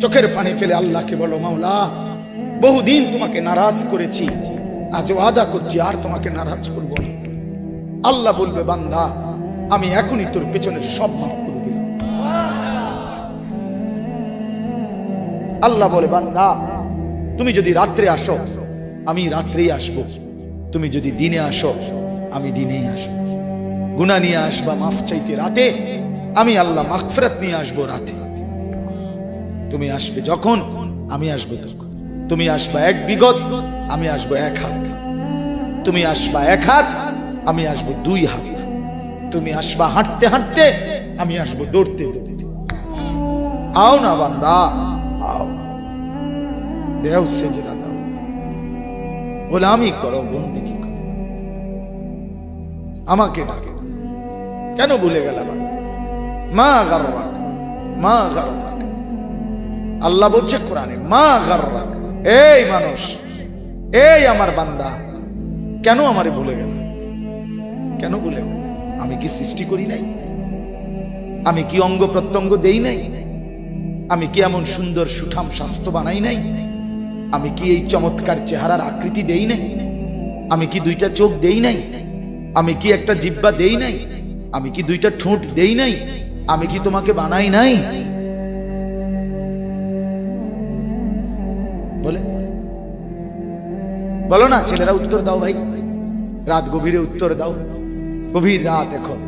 চোখের পানি ফেলে আল্লাহকে বলো, মাওলা বহুদিন তোমাকে নারাজ করেছি, আজ ওয়াদা করছি আর তোমাকে নারাজ করব না। আল্লাহ বলবে, বান্দা আমি এখনই তোর পেছনের সব মাফ করে দিলাম। আল্লাহ বলে, বান্দা তুমি যদি রাত্রে আসো আমি রাত্রেই আসবো, তুমি যদি দিনে আসো আমি দিনেই আসবো। গুনাহ নিয়ে আসবা মাফ চাইতে রাতে, আমি আল্লাহ মাগফিরাত নিয়ে আসবো রাতে। তুমি আসবে যখন আমি আসবো তখন। তুমি আসবা এক বিগত, আমি আসবো এক হাত। তুমি আসবা এক হাত, আমি আসবো দুই হাত। তুমি আসবা হাঁটতে হাঁটতে, আমি আসবো দৌড়তে দৌড়তে। আও না বান্দা, আও, দেও সেজদা দাও, গোলামি করো, বন্দেগী করো, আমাকে ডাকে। কেন ভুলে গেলাম? মা গাররাক, মা গাররাক। আল্লাহ বলছে কোরআনে, মা গাররাক। এই মানুষ, এই আমার বান্দা, কেন আমারে ভুলে গেল? কেন ভুলে গেল? আমি কি সৃষ্টি করি নাই? আমি কি অঙ্গ প্রত্যঙ্গ দেই নাই? আমি কি এমন সুন্দর সুঠাম স্বাস্থ্য বানাই নাই? আমি কি এই চমৎকার চেহারার আকৃতি দেই নাই? আমি কি দুইটা চোখ দেই নাই? আমি কি একটা জিহ্বা দেই নাই? আমি কি দুইটা ঠোঁট দেই নাই? আমি কি তোমাকে বানাই নাই? বলে বলো না ছেলেরা, উত্তর দাও ভাই। রাত গভীরে উত্তর দাও। গভীর রাত, এখন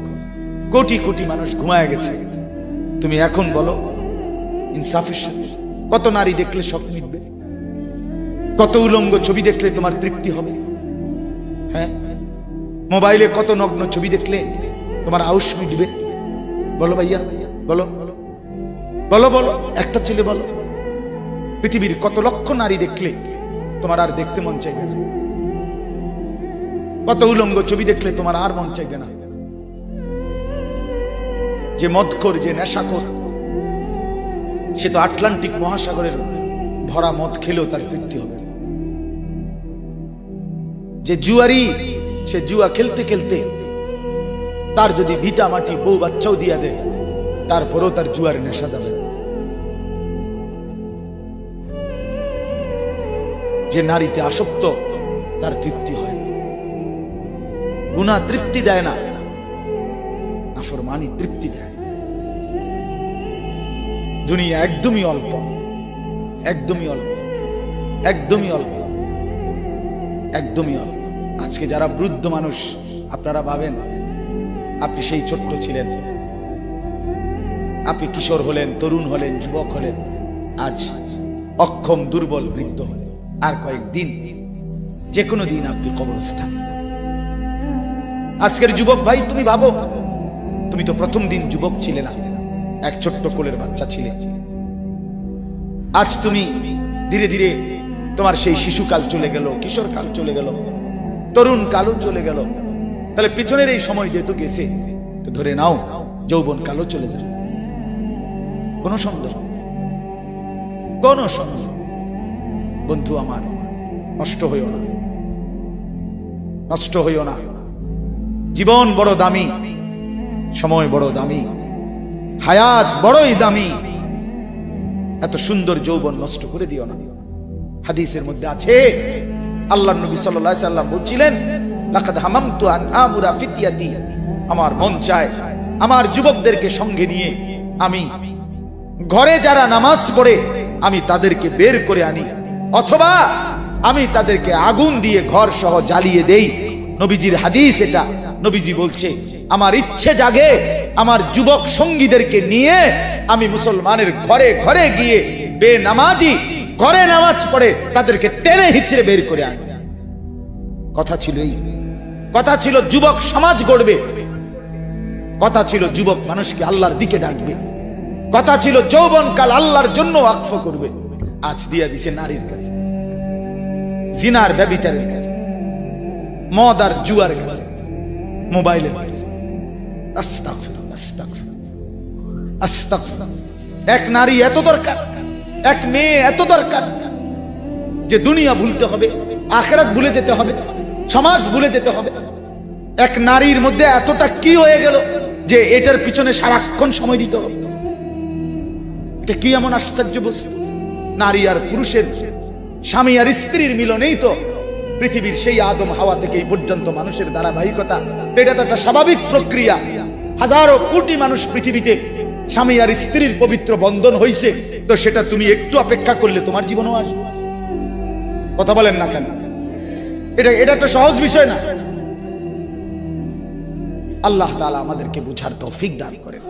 কোটি কোটি মানুষ ঘুমায় গেছে। তুমি এখন বলো ইনসাফের সাথে, কত নারী দেখলে শখ মিটবে? কত উলঙ্গ ছবি দেখলে তোমার তৃপ্তি হবে? হ্যাঁ, মোবাইলে কত নগ্ন ছবি দেখলে তোমার আউশ মিটবে? বলো ভাইয়া, বলো বলো বলো, একটা ছেলে বলো। পৃথিবীর কত লক্ষ নারী দেখলে তোমার আর দেখতে মন চাইবে না? কত উলঙ্গ ছবি দেখলে তোমার আর মন চাইবে না? যে মদখোর, যে নেশাখোর, সে তো আটলান্টিক মহাসাগরের ভরা মদ খেলেও তার তৃপ্তি হবে। যে জুয়ারি, সে জুয়া খেলতে খেলতে তার যদি ভিটা মাটি বউ বাচ্চাও দিয়া দেয়, তারপরেও তার জুয়ার নেশা যাবে। যে নারীতে আসক্ত, তার তৃপ্তি হয়। গুনাহ তৃপ্তি দেয় না, নাফরমানি তৃপ্তি দেয়। দুনিয়া একদমই অল্প, একদমই অল্প, একদমই অল্প, একদমই অল্প। আজকে যারা বৃদ্ধ মানুষ, আপনারা ভাবেন আপনি সেই ছোট্ট ছিলেন, আপনি কিশোর হলেন, তরুণ হলেন, যুবক হলেন, আজ অক্ষম দুর্বল বৃদ্ধ হলেন। আর কয়েকদিন, যে কোনো দিন আপনি কবরস্থান। আজকের যুবক ভাই, তুমি ভাবো, তুমি তো প্রথম দিন যুবক ছিলে না, এক ছোট্ট কোলের বাচ্চা ছিলে। আজ তুমি ধীরে ধীরে তোমার সেই শিশুকাল চলে গেল, কিশোর কাল চলে গেল, তরুণ কালও চলে গেল। তাহলে পিছনের এই সময় যেহেতু গেছে, তো ধরে নাও যৌবন কালও চলে যাবে। কোন সন্দেহ, কোন সন্দেহ। বন্ধু আমার, নষ্ট হইও না, নষ্ট হইও না। জীবন বড় দামি, সময় বড় দামি, হায়াত বড়ই দামি। এত সুন্দর যৌবন নষ্ট করে দিও না। হাদিসের মধ্যে আছে, আল্লাহর নবী সাল্লাল্লাহু আলাইহি সাল্লাম বলছিলেন, লাকাদ হামামতু আন আমুরা ফিতিয়াতি, আমার মন চায় আমার যুবকদেরকে সঙ্গে নিয়ে আমি ঘরে যারা নামাজ পড়ে আমি তাদেরকে বের করে আনি, অথবা আমি তাদেরকে আগুন দিয়ে ঘর সহ জ্বালিয়ে দেই। নবীজির হাদিস এটা। নবীজি বলছে, আমার ইচ্ছে জাগে আমার যুবক সঙ্গীদেরকে নিয়ে আমি মুসলমানের ঘরে ঘরে গিয়ে বেনামাজি ঘরে নামাজ পড়ে তাদেরকে টেনে হিচড়ে বের করে আনি। কথা ছিল এই, কথা ছিল যুবক সমাজ গড়বে, কথা ছিল যুবক মানুষকে আল্লাহর দিকে ডাকবে, কথা ছিল যৌবনকাল আল্লাহর জন্য ওয়াকফ করবে। আজ দিয়া দিছে নারীর কাছে, জিনার ব্যভিচারের কাছে, মদ আর জুয়ার কাছে, মোবাইলের কাছে। আস্তাগফিরুল্লাহ, আস্তাগফিরুল্লাহ, আস্তাগফিরুল্লাহ। এক নারী এত দরকার, এক মেয়ে এত দরকার যে দুনিয়া ভুলতে হবে, আখিরাত ভুলে যেতে হবে, সমাজ ভুলে যেতে হবে। এক নারীর মধ্যে এতটা কি হয়ে গেল যে এটার পিছনে সারাক্ষণ সময় দিতে হবে? এটা কি এমন আশ্চর্য বস্তু? নারী আর পুরুষের, স্বামী আর স্ত্রীর মিলনেই তো পৃথিবীর সেই আদম হাওয়া থেকে এই পর্যন্ত মানুষের ধারাবাহিকতা। এটা তো একটা স্বাভাবিক প্রক্রিয়া। হাজারো কোটি মানুষ পৃথিবীতে স্বামী আর স্ত্রীর পবিত্র বন্ধন হইছে, তো সেটা তুমি একটু অপেক্ষা করলে তোমার জীবনও আসবে। কথা বলেন না কেন? এটা একটা সহজ বিষয় না। আল্লাহ তাআলা আমাদেরকে বুঝার তৌফিক দান করেন।